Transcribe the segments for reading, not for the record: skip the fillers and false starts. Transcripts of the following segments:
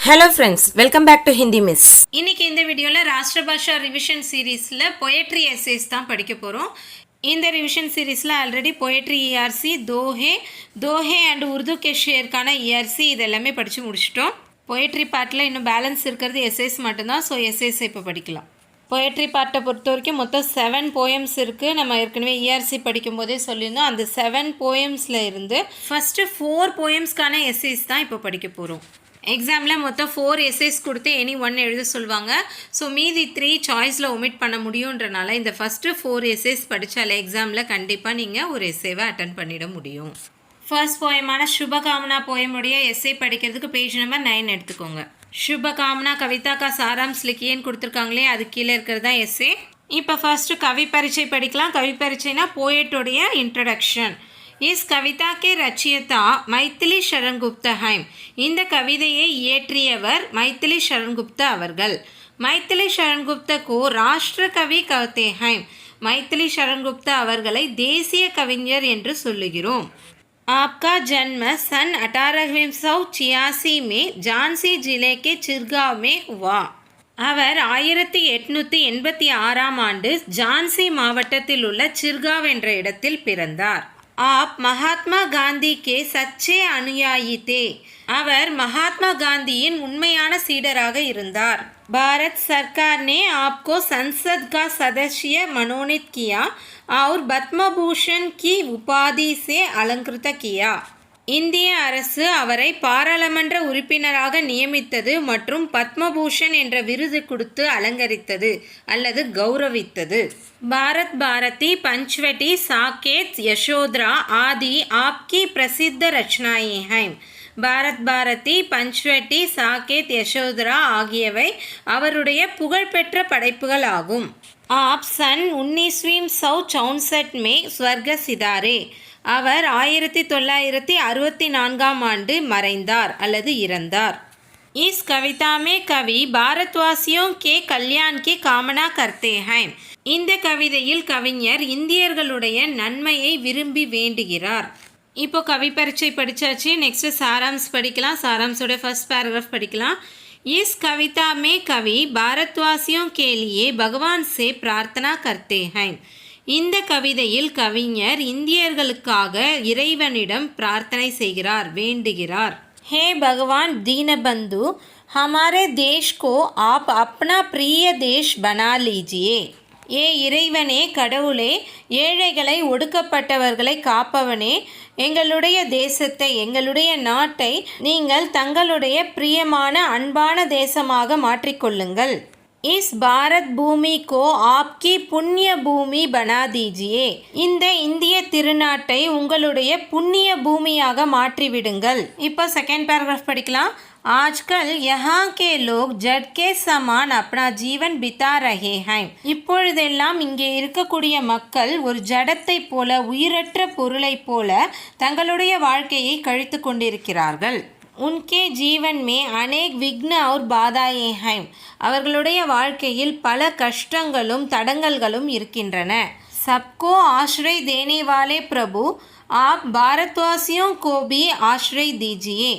Hello friends, welcome back to Hindi miss. இன்னைக்கு இந்த வீடியோவில் ராஷ்டிர பாஷா ரிவிஷன் சீரீஸில் பொயட்ரி எஸ்ஸேஸ் தான் படிக்க போகிறோம். இந்த ரிவிஷன் சீரீஸில் ஆல்ரெடி பொயட்ரி இஆர்சி, தோஹே அண்ட் உருது கே ஷேருக்கான இஆர்சி இதெல்லாமே படித்து முடிச்சிட்டோம். பொயட்ரி பார்ட்டில் இன்னும் பேலன்ஸ் இருக்கிறது எஸ்ஏஸ் மட்டும்தான். ஸோ எஸ்ஏஸ் இப்போ படிக்கலாம். பொயட்ரி பார்ட்டை பொறுத்த வரைக்கும் மொத்தம் 7 போயம்ஸ் இருக்குது. நம்ம ஏற்கனவே இஆர்சி படிக்கும் போதே சொல்லியிருந்தோம். அந்த 7 போயம்ஸில் இருந்து ஃபஸ்ட்டு 4 போயம்ஸ்க்கான எஸ்ஏஸ் தான் இப்போ படிக்க போகிறோம். எக்ஸாமில் மொத்தம் 4 எஸ்ஏஸ் கொடுத்து எனி 1 எழுத சொல்லுவாங்க. ஸோ மீதி 3 சாய்ஸில் ஒமிட் பண்ண முடியுன்றனால இந்த ஃபஸ்ட்டு 4 எஸ்ஏஸ் படித்தாலே எக்ஸாமில் கண்டிப்பாக நீங்கள் ஒரு எஸ்ஏவை அட்டன் பண்ணிட முடியும். ஃபர்ஸ்ட் போயமான சுபகாமனா போயமுடைய எஸ்ஏ படிக்கிறதுக்கு பேஜ் நம்பர் 9 எடுத்துக்கோங்க. சுபகாமனா கவிதா கா சாராம்ஸ் லிக்கியன்னு கொடுத்துருக்காங்களே, அது கீழே இருக்கிறது தான் எஸ்ஏ. இப்போ ஃபர்ஸ்ட்டு கவி பரீட்சை படிக்கலாம். கவி பரீட்சைனா போயட்டோடைய இன்ட்ரடக்ஷன். இஸ் கவிதா கே ரச்சியதா மைத்திலி சரண் குப்தா ஹைம். இந்த கவிதையை இயற்றியவர் மைத்திலி சரண் குப்தா அவர்கள். மைத்திலி சரண் குப்தா கோ ராஷ்டிர கவி கவத்தே ஹைம். மைத்திலி சரண் குப்தா அவர்களை தேசிய கவிஞர் என்று சொல்லுகிறோம். आपका जन्म सन 1886 में झांसी जिले के चिरगांव में हुआ. அவர் 1886ஆம் ஆண்டு ஜான்சி மாவட்டத்தில் உள்ள சிர்காவ் என்ற இடத்தில் பிறந்தார். आप महात्मा गांधी के सच्चे अनुयायी थे. அவர் மகாத்மா காந்தியின் உண்மையான சீடராக இருந்தார். भारत सरकार ने आपको संसद का सदस्य मनोनीत किया और पद्म भूषण की उपाधि से अलंकृत किया. இந்திய அரசு அவரை பாராளுமன்ற உறுப்பினராக நியமித்தது மற்றும் பத்மபூஷன் என்ற விருது கொடுத்து அலங்கரித்தது அல்லது கௌரவித்தது. பாரத் பாரதி, பஞ்ச்வட்டி, சாகேத், யசோதரா ஆதி ஆப்கி பிரசித்த ரச்சனாயே ஹைம். பாரத் பாரதி, பஞ்ச்வட்டி, சாகேத், யசோதரா ஆகியவை அவருடைய புகழ்பெற்ற படைப்புகள் ஆகும். ஆப் சன் 1964 மே ஸ்வர்க சிதாரே. அவர் 1964ஆம் ஆண்டு மறைந்தார் அல்லது இறந்தார். இஸ் கவிதா மே கவி பாரத்வாசியோं के कल्याण की कामना करते हैं. இந்த கவிதையில் கவிஞர் இந்தியர்களுடைய நன்மையை விரும்பி வேண்டுகிறார். இப்போ கவி பரீட்சை படித்தாச்சு. நெக்ஸ்ட்டு சாராம்ஸ் படிக்கலாம். சாராம்ஸோட ஃபர்ஸ்ட் பேராகிராஃப் படிக்கலாம். इस कविता में कवि भारतवासियों के लिए भगवान से प्रार्थना करते हैं. இந்த கவிதையில் கவிஞர் இந்தியர்களுக்காக இறைவனிடம் பிரார்த்தனை செய்கிறார், வேண்டுகிறார். हे भगवान दीनबंधु, हमारे देश को आप अपना प्रिय देश बना लीजिए. ஏ இறைவனே, கடவுளே, ஏழைகளை ஒடுக்கப்பட்டவர்களை காப்பவனே, எங்களுடைய தேசத்தை, எங்களுடைய நாட்டை நீங்கள் தங்களுடைய பிரியமான அன்பான தேசமாக மாற்றிக்கொள்ளுங்கள். இஸ் பாரத் பூமி கோ ஆப்கி புண்ணிய பூமி பனா தீஜியே. இந்த இந்திய திருநாட்டை உங்களுடைய புண்ணிய பூமியாக மாற்றிவிடுங்கள். இப்போ செகண்ட் பேராகிராஃப் படிக்கலாம். आजकल यहाँ के लोग जड़ के समान अपना जीवन बिता रहे हैं. இப்பொழுதெல்லாம் இங்கே இருக்கக்கூடிய மக்கள் ஒரு ஜடத்தை போல, உயிரற்ற பொருளை போல தங்களுடைய வாழ்க்கையை கழித்து கொண்டிருக்கிறார்கள். உன்கே ஜீவன் மே அநேக் விக்ன और बाधाएं हैं. அவர்களுடைய வாழ்க்கையில் பல கஷ்டங்களும் தடங்கல்களும் இருக்கின்றன. सबको आश्रय देने वाले प्रभु, आप भारतवासियों को भी आश्रय दीजिए.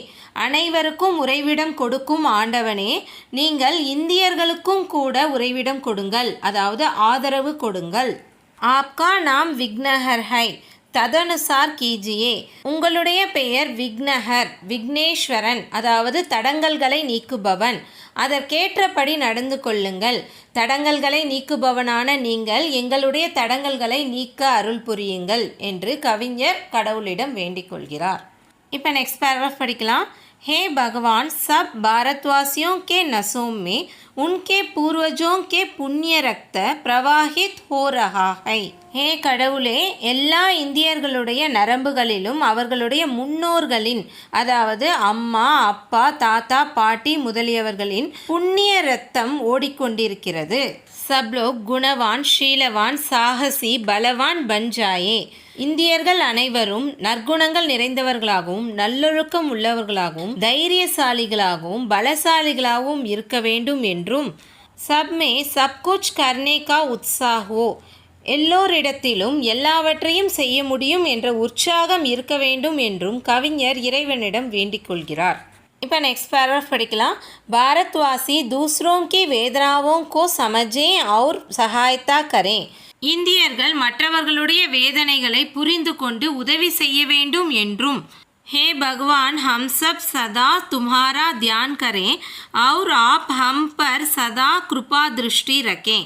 அனைவருக்கும் உறைவிடம் கொடுக்கும் ஆண்டவனே, நீங்கள் இந்தியர்களுக்கும் கூட உறைவிடம் கொடுங்கள், அதாவது ஆதரவு கொடுங்கள். ஆப்கா நாம் விக்னஹர் ஹை, ததனுசார் கீஜியே. உங்களுடைய பெயர் விக்னஹர், விக்னேஸ்வரன், அதாவது தடங்கல்களை நீக்குபவன். அதற்கேற்றபடி நடந்து கொள்ளுங்கள். தடங்கல்களை நீக்குபவனான நீங்கள் எங்களுடைய தடங்கல்களை நீக்க அருள் புரியுங்கள் என்று கவிஞர் கடவுளிடம் வேண்டிக் கொள்கிறார். இப்போ நெக்ஸ்ட் பேராகிராஃப் படிக்கலாம். हे भगवान, सब भारतवासियों के नसों में उनके पूर्वजों के पुण्य रक्त प्रवाहित हो रहा है. ஹே கடவுளே, எல்லா இந்தியர்களுடைய நரம்புகளிலும் அவர்களுடைய முன்னோர்களின், அதாவது அம்மா, அப்பா, தாத்தா, பாட்டி முதலியவர்களின் புண்ணிய ரத்தம் ஓடிக்கொண்டிருக்கிறது. சப் லோக் குணவான், ஷீலவான், சாகசி, பலவான் பஞ்சாயே. இந்தியர்கள் அனைவரும் நற்குணங்கள் நிறைந்தவர்களாகவும் நல்லொழுக்கம் உள்ளவர்களாகவும் தைரியசாலிகளாகவும் பலசாலிகளாகவும் இருக்க வேண்டும் என்றும், சப்மே சப்குச் கர்னே கா உத்சாஹோ, எல்லோரிடத்திலும் எல்லாவற்றையும் செய்ய முடியும் என்ற உற்சாகம் இருக்க வேண்டும் என்றும் கவிஞர் இறைவனிடம் வேண்டிக் கொள்கிறார். இப்போ நெக்ஸ்ட் पैराग्राफ படிக்கலாம். भारतवासी दूसरों की वेदनाओं को समझें और सहायता करें. இந்தியர்கள் மற்றவர்களுடைய வேதனைகளை புரிந்து கொண்டு உதவி செய்ய வேண்டும் என்றும், हे भगवान हम सब सदा तुम्हारा ध्यान करें और आप हम पर सदा कृपा दृष्टि रखें.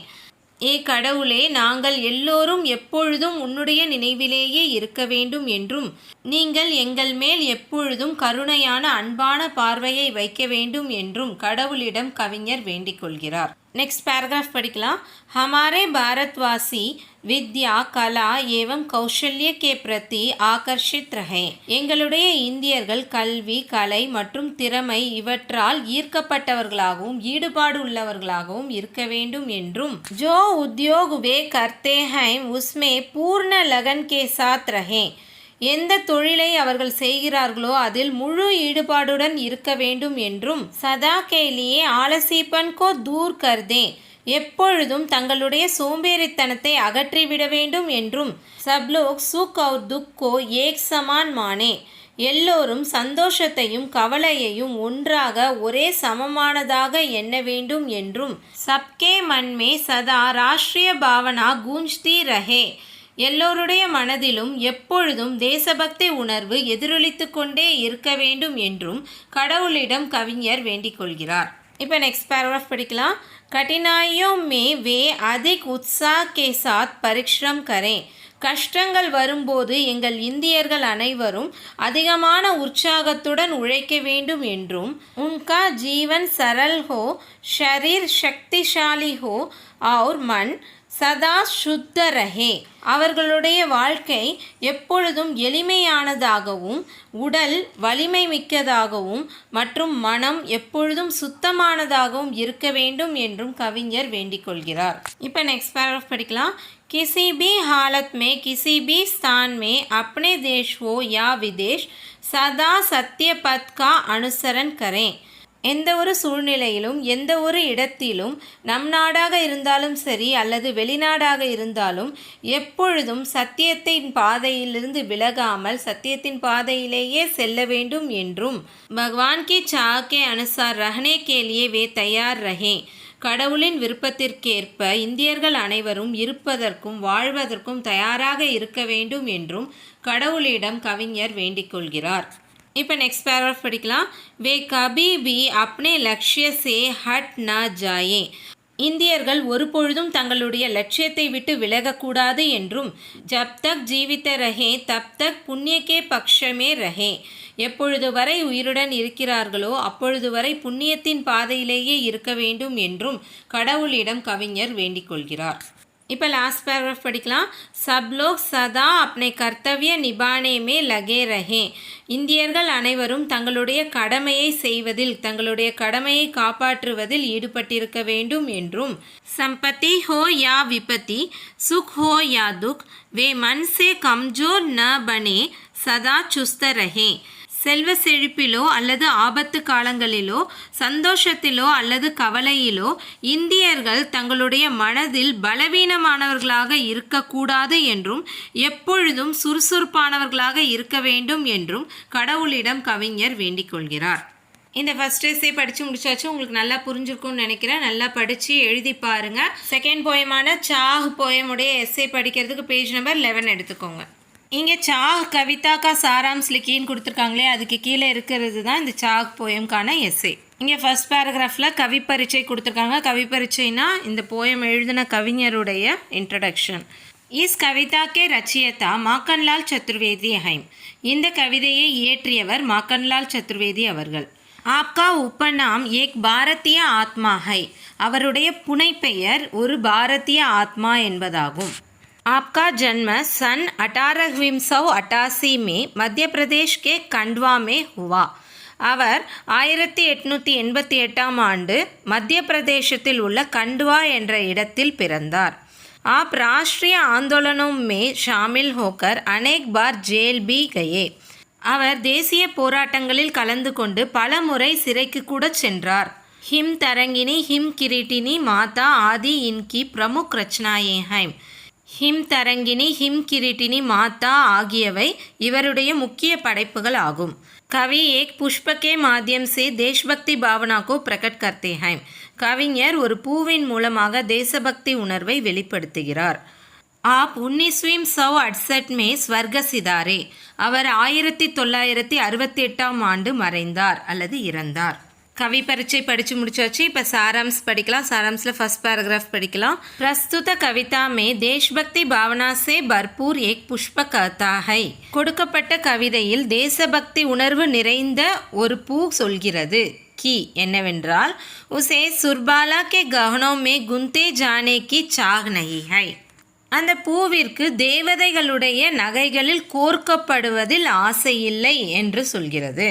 ஏ கடவுளே, நாங்கள் எல்லோரும் எப்பொழுதும் உன்னுடைய நினைவிலேயே இருக்க வேண்டும் என்றும், நீங்கள் எங்கள் மேல் எப்பொழுதும் கருணையான அன்பான பார்வையை வைக்க வேண்டும் என்றும் கடவுளிடம் கவிஞர் வேண்டிக் கொள்கிறார். நெக்ஸ்ட் पैराग्राफ படிக்கலாம். हमारे भारतवासी विद्या कला एवं कौशल्य के प्रति आकर्षित रहें. எங்களுடைய இந்தியர்கள் கல்வி, கலை மற்றும் திறமை இவற்றால் ஈர்க்கப்பட்டவர்களாகவும் ஈடுபாடு உள்ளவர்களாகவும் இருக்க வேண்டும் என்றும், जो उद्योग वे करते हैं उसमें पूर्ण लगन के साथ रहें. எந்த தொழிலை அவர்கள் செய்கிறார்களோ அதில் முழு ஈடுபாடுடன் இருக்க வேண்டும் என்றும், சதா கேலியே ஆலசீப்பன் கோ தூர் கர்தே, எப்பொழுதும் தங்களுடைய சோம்பேறித்தனத்தை அகற்றிவிட வேண்டும் என்றும், சப்லோக் சுக் அவுர் துக்கோ ஏக் சமான் மானே, எல்லோரும் சந்தோஷத்தையும் கவலையையும் ஒன்றாக ஒரே சமமானதாக எண்ண வேண்டும் என்றும், சப்கே மன்மே சதா ராஷ்டிரிய பாவனா கூஞ்ச்தி ரஹே, எல்லோருடைய மனதிலும் எப்பொழுதும் தேசபக்தி உணர்வு எதிரொலித்து கொண்டே இருக்க வேண்டும் என்றும் கடவுளிடம் கவிஞர் வேண்டிக் கொள்கிறார். இப்போ நெக்ஸ்ட் पैराग्राफ படிக்கலாம். कठिनाइयों में वे अधिक उत्साह के साथ परिश्रम करें. கஷ்டங்கள் வரும்போது எங்கள் இந்தியர்கள் அனைவரும் அதிகமான உற்சாகத்துடன் உழைக்க வேண்டும் என்றும், உன்கா ஜீவன் சரல் ஹோ, ஷரீர் சக்திசாலி ஹோ और मन சதா சுத்த ரஹே, அவர்களுடைய வாழ்க்கை எப்பொழுதும் எளிமையானதாகவும் உடல் வலிமை மிக்கதாகவும் மற்றும் மனம் எப்பொழுதும் சுத்தமானதாகவும் இருக்க வேண்டும் என்றும் கவிஞர் வேண்டிக் கொள்கிறார். இப்போ நெக்ஸ்ட் पैराग्राफ படிக்கலாம். किसी भी हालत में किसी भी स्थान में अपने देश हो या विदेश सदा सत्य पथ का अनुसरण करें. எந்த ஒரு சூழ்நிலையிலும் எந்த ஒரு இடத்திலும் நம் நாடாக இருந்தாலும் சரி அல்லது வெளிநாடாக இருந்தாலும் எப்பொழுதும் சத்தியத்தின் பாதையிலிருந்து விலகாமல் சத்தியத்தின் பாதையிலேயே செல்ல வேண்டும் என்றும், பகவான் கி சாஹ் கே அனுசார் ரஹனே கே லியே வே தயார் ரஹே, கடவுளின் விருப்பத்திற்கேற்ப இந்தியர்கள் அனைவரும் இருப்பதற்கும் வாழ்வதற்கும் தயாராக இருக்க வேண்டும் என்றும் கடவுளிடம் கவிஞர் வேண்டிக் கொள்கிறார். இப்போ நெக்ஸ்ட் पैराग्राफ படிக்கலாம். வே கபி பி அப்னே லக்ஷ்ய சே ஹட் ந ஜாயே, இந்தியர்கள் ஒருபொழுதும் தங்களுடைய லட்சியத்தை விட்டு விலகக்கூடாது என்றும், ஜப் தக் ஜீவித்த ரஹே தப் தக் புண்ணியக்கே பக்ஷமே ரஹே, எப்பொழுது வரை உயிருடன் இருக்கிறார்களோ அப்பொழுது வரை புண்ணியத்தின் பாதையிலேயே இருக்க வேண்டும் என்றும் கடவுளிடம் கவிஞர் வேண்டிக் கொள்கிறார். இப்போ லாஸ்ட் पैराग्राफ படிக்கலாம். சப் லோக் சதா அப்னே கர்த்தவ்ய நிபானே மே லகே ரஹே, இந்தியர்கள் அனைவரும் தங்களுடைய கடமையை செய்வதில் தங்களுடைய கடமையை காப்பாற்றுவதில் ஈடுபட்டிருக்க வேண்டும் என்றும், சம்பத்தி ஹோ யா விபத்தி சுக் ஹோ யா துக் வே மன் சே கம்ஜோர் ந பனே சதா சுஸ்த ரஹே, செல்வ செழிப்பிலோ அல்லது ஆபத்து காலங்களிலோ சந்தோஷத்திலோ அல்லது கவலையிலோ இந்தியர்கள் தங்களுடைய மனதில் பலவீனமானவர்களாக இருக்கக்கூடாது என்றும் எப்பொழுதும் சுறுசுறுப்பானவர்களாக இருக்க வேண்டும் என்றும் கடவுளிடம் கவிஞர் வேண்டிக் கொள்கிறார். இந்த ஃபர்ஸ்ட் எஸ்ஸே படித்து முடிச்சாச்சு. உங்களுக்கு நல்லா புரிஞ்சிருக்கும்னு நினைக்கிறேன். நல்லா படித்து எழுதி பாருங்கள். செகண்ட் போயமான சாஹ் போயமுடைய எஸ்ஸே படிக்கிறதுக்கு பேஜ் நம்பர் 11 எடுத்துக்கோங்க. இங்கே சாஹ் கவிதா கா சாராம்ஸ் லிக்கின்னு கொடுத்துருக்காங்களே, அதுக்கு கீழே இருக்கிறது தான் இந்த சாஹ் போயம்கான எஸ்ஸே. இங்கே ஃபர்ஸ்ட் பேராகிராஃபில் கவி பரீட்சை கொடுத்துருக்காங்க. கவி பரீட்சைனா இந்த போயம் எழுதின கவிஞருடைய இன்ட்ரடக்ஷன். இஸ் கவிதா கே ரச்சியதா மாக்கன்லால் சதுர்வேதி ஹைம், இந்த கவிதையை இயற்றியவர் மாக்கன்லால் சதுர்வேதி அவர்கள். ஆப்கா உப்பநாம் ஏக் பாரதிய ஆத்மா ஹை, அவருடைய புனைப்பெயர் ஒரு பாரதிய ஆத்மா என்பதாகும். आपका जन्म सन 1888 में मध्य प्रदेश के खंडवा में हुआ. அவர் 1888ஆம் ஆண்டு மத்திய பிரதேசத்தில் உள்ள கண்ட்வா என்ற இடத்தில் பிறந்தார். आप राष्ट्रीय आंदोलनों में शामिल होकर अनेक बार जेल भी गए. அவர் தேசிய போராட்டங்களில் கலந்து கொண்டு பல முறை சிறைக்கு கூட சென்றார். हिम तरंगिनी हिम किरीटिनी माता आदि इनकी प्रमुख रचनाएं हैं. ஹிம் தரங்கினி ஹிம் கிரீட்டினி மாதா ஆகியவை இவருடைய முக்கிய படைப்புகள் ஆகும். कवि एक पुष्प के माध्यम से देशभक्ति भावना को प्रकट करते हैं. கவிஞர் ஒரு பூவின் மூலமாக தேசபக்தி உணர்வை வெளிப்படுத்துகிறார். आप 1968 में स्वर्ग सिधारे. அவர் 1968 ஆண்டு மறைந்தார் அல்லது இறந்தார். கவி பரீட்சை படித்து முடிச்சாச்சு. இப்போ சாராம்ஸ் படிக்கலாம். சாராம்ஸில் ஃபர்ஸ்ட் பேராகிராஃப் படிக்கலாம். प्रस्तुत कविता में देशभक्ति भावना से भरपूर एक पुष्प कहता है. கொடுக்கப்பட்ட கவிதையில் தேசபக்தி உணர்வு நிறைந்த ஒரு பூ சொல்கிறது. की என்னவென்றால் उसे सुरबाला के गहनों में गुंथे जाने की चाह नहीं है. அந்த பூவிற்கு தேவதைகளுடைய நகைகளில் கோர்க்கப்படுவதில் ஆசை இல்லை என்று சொல்கிறது.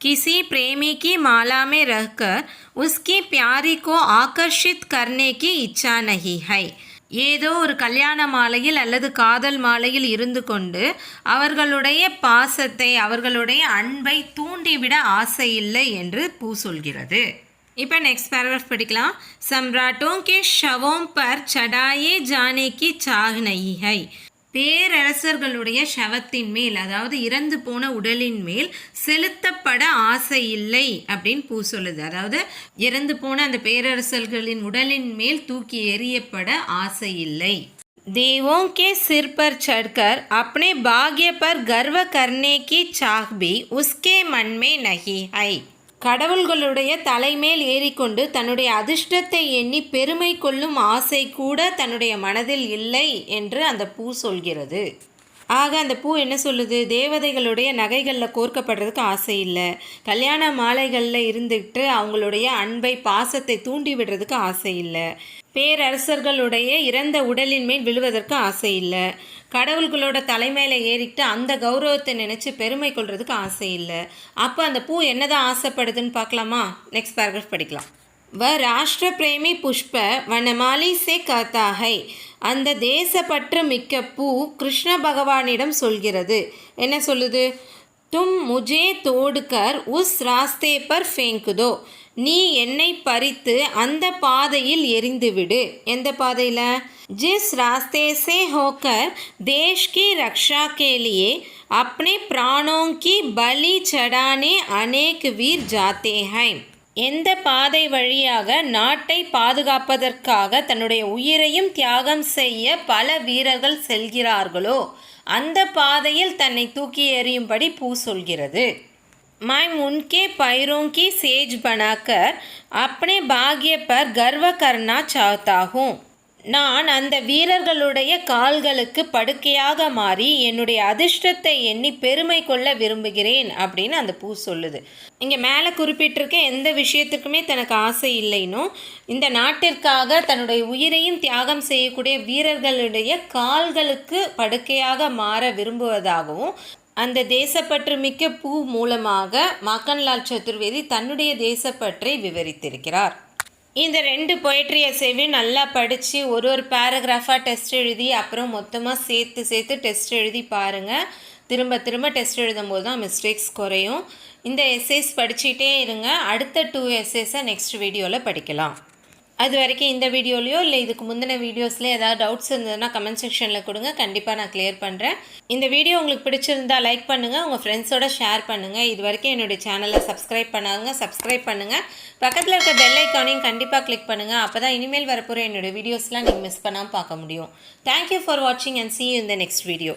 किसी प्रेमी की माला में रहकर उसकी प्यारी को आकर्षित करने की इच्छा नहीं है. ஏதோ ஒரு கல்யாண மாலையில் அல்லது காதல் மாலையில் இருந்து கொண்டு அவர்களுடைய பாசத்தை அவர்களுடைய அன்பை தூண்டிவிட ஆசை இல்லை என்று பூ சொல்கிறது. இப்போ நெக்ஸ்ட் பேராகிராஃப் படிக்கலாம். सम्राटों के शवों पर चढ़ाए जाने की चाह नहीं है. பேரரசர்களுடைய சவத்தின் மேல் அதாவது இறந்து போன உடலின் மேல் செலுத்தப்பட ஆசை இல்லை அப்படின்னு பூ சொல்லுது. அதாவது இறந்து போன அந்த பேரரசர்களின் உடலின் மேல் தூக்கி எறியப்பட ஆசை இல்லை. देवों के सिर पर चढ़कर अपने भाग्य पर गर्व करने की चाह भी उसके मन में नहीं है. கடவுள்களுடைய தலைமேல் ஏறிக்கொண்டு தன்னுடைய அதிர்ஷ்டத்தை எண்ணி பெருமை கொள்ளும் ஆசை கூட தன்னுடைய மனதில் இல்லை என்று அந்த பூ சொல்கிறது. ஆக அந்த பூ என்ன சொல்லுது? தேவதைகளுடைய நகைகளில் கோர்க்கப்படுறதுக்கு ஆசை இல்லை, கல்யாண மாலைகளில் இருந்துக்கிட்டு அவங்களுடைய அன்பை பாசத்தை தூண்டி விடுறதுக்கு ஆசை இல்லை, பேரரசர்களுடைய இறந்த உடலின் மேல் விழுவதற்கு ஆசை இல்லை, கடவுள்களோட தலைமையில ஏறிக்கிட்டு அந்த கௌரவத்தை நினச்சி பெருமை கொள்றதுக்கு ஆசை இல்லை. அப்போ அந்த பூ என்னதான் ஆசைப்படுதுன்னு பார்க்கலாமா? நெக்ஸ்ட் பேராகிராஃப் படிக்கலாம். வ ராஷ்டிர பிரேமி புஷ்ப வனமாலி சே कहता है. அந்த தேசப்பற்று மிக்க பூ கிருஷ்ண பகவானிடம் சொல்கிறது. என்ன சொல்லுது? तुम मुझे तोड़कर उस रास्ते पर फेंक दो. நீ என்னை பறித்து அந்த பாதையில் எரிந்துவிடு. எந்த பாதையில்? जिस रास्ते से होकर देश की रक्षा के लिए अपने प्राणों की बलि चढ़ाने अनेक वीर जाते हैं. எந்த பாதை வழியாக நாட்டை பாதுகாப்பதற்காக தன்னுடைய உயிரையும் தியாகம் செய்ய பல வீரர்கள் செல்கிறார்களோ அந்த பாதையில் தன்னை தூக்கி எறியும்படி பூ சொல்கிறது. मैं उनके पैरों की सेज बनाकर अपने भाग्य पर गर्व करना चाहता हूँ. நான் அந்த வீரர்களுடைய கால்களுக்கு படுக்கையாக மாறி என்னுடைய அதிர்ஷ்டத்தை எண்ணி பெருமை கொள்ள விரும்புகிறேன் அப்படின்னு அந்த பூ சொல்லுது. இங்கே மேலே குறிப்பிட்டிருக்க எந்த விஷயத்துக்குமே தனக்கு ஆசை இல்லைன்னும் இந்த நாட்டிற்காக தன்னுடைய உயிரையும் தியாகம் செய்யக்கூடிய வீரர்களுடைய கால்களுக்கு படுக்கையாக மாற விரும்புவதாகவும் அந்த தேசப்பற்று மிக்க பூ மூலமாக மாக்கன்லால் சதுர்வேதி தன்னுடைய தேசப்பற்றை விவரித்திருக்கிறார். இந்த 2 பொயட்ரி எஸ்ஸேவையும் நல்லா படித்து ஒரு பேராகிராஃபாக டெஸ்ட் எழுதி அப்புறம் மொத்தமாக சேர்த்து டெஸ்ட் எழுதி பாருங்கள். திரும்ப டெஸ்ட் எழுதும் போது தான் மிஸ்டேக்ஸ் குறையும். இந்த எஸ்ஸேஸ் படிச்சுட்டே இருங்க. அடுத்த 2 எஸ்ஸேஸை நெக்ஸ்ட் வீடியோவில் படிக்கலாம். அது வரைக்கும் இந்த வீடியோலையோ இல்லை இதுக்கு முந்தின வீடியோஸ்லேயே ஏதாவது டவுட்ஸ் இருந்ததுன்னா கமெண்ட் செக்ஷனில் கொடுங்க. கண்டிப்பாக நான் கிளியர் பண்ணுறேன். இந்த வீடியோ உங்களுக்கு பிடிச்சிருந்தா லைக் பண்ணுங்கள், உங்கள் ஃப்ரெண்ட்ஸோட ஷேர் பண்ணுங்கள். இது வரைக்கும் என்னுடைய சேனலை சப்ஸ்கிரைப் பண்ணுங்கள். பக்கத்தில் இருக்க பெல் ஐக்கானையும் கண்டிப்பாக கிளிக் பண்ணுங்கள். அப்போ தான் இனிமேல் வரப்போகிற என்னோடய வீடியோஸ்லாம் நீங்கள் மிஸ் பண்ணாமல் பார்க்க முடியும். தேங்க்யூ ஃபார் வாட்சிங் and see you in the next video.